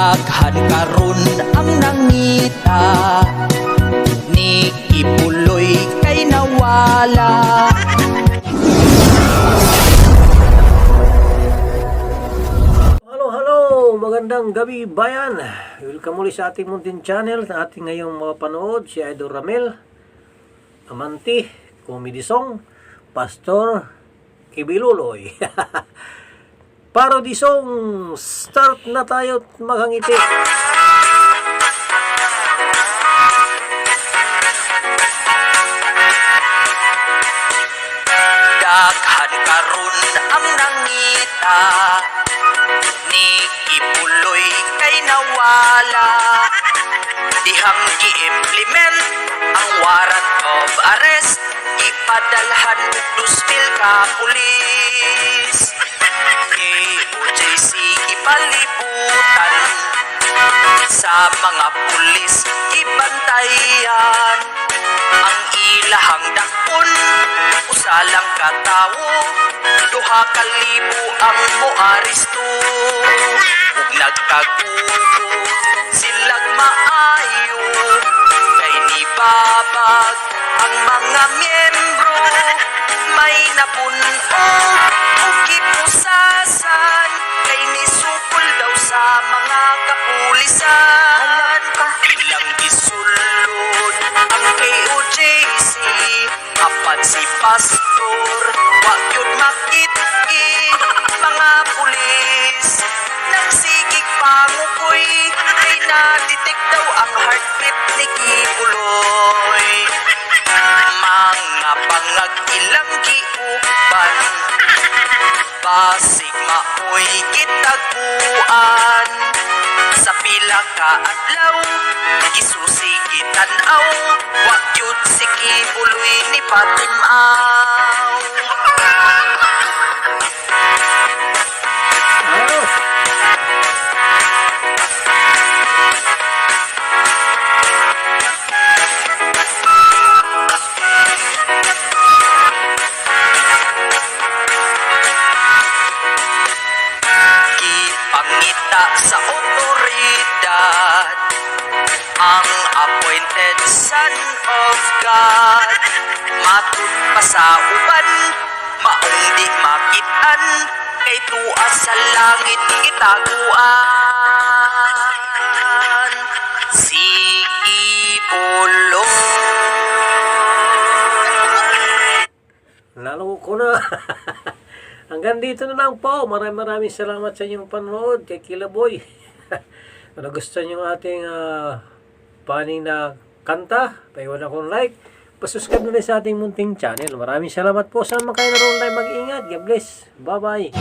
Daghan karon ang nangita, ni Kibuloy kay nawala. Hello, magandang gabi bayan. Welcome muli sa ating muntin channel. Sa ating ngayong mapanood si Idol Ramel Amante, comedy song, Pastor Kibiluloy. Parody song, start na tayo maghangiti. Daghan karon ang nangita, ni Kibuloy kay nawala. Dihang gi-implement ang warrant of arrest, ipadalhan og 2,000 ka pulis. Ni OJC ipalibutan, sa mga pulis ibantayan. Ang ilahang dakon usalang katawo, 2,000 ang moaristo. Ug nagkagugo silag maayo, kay nibabag ang mga miyembro. May napuno ug gipusasan, kay nisukol daw sa mga kapulisan. Ilang gisulod ang KOJC, apat si Pastor, wag yun makit-i. Mga pulis nagsigig pangukoy, kay na-detect daw ang heartbeat ni Kibuloy. Mga pangag ilang giuban, basig maoy gitaguan. Sa pila ka adlaw gisusigi tan-aw, wag yun si Kibuloy ni patimaw. Kipangita sa otoridad, ang appointed son of God. Matud pa sa uban, maong di makitan, kay tuas sa langit itaguan. Si Kibuloy. Lalo ko na. Hanggang dito na lang po. Maraming salamat sa inyong panonood kay Kilaboy. Kung gusto nyo ating paning na kanta, paiwan akong like. Pasubscribe na rin sa ating munting channel. Maraming salamat po. Sana kayo naroon tayo mag-ingat. God bless. Bye-bye.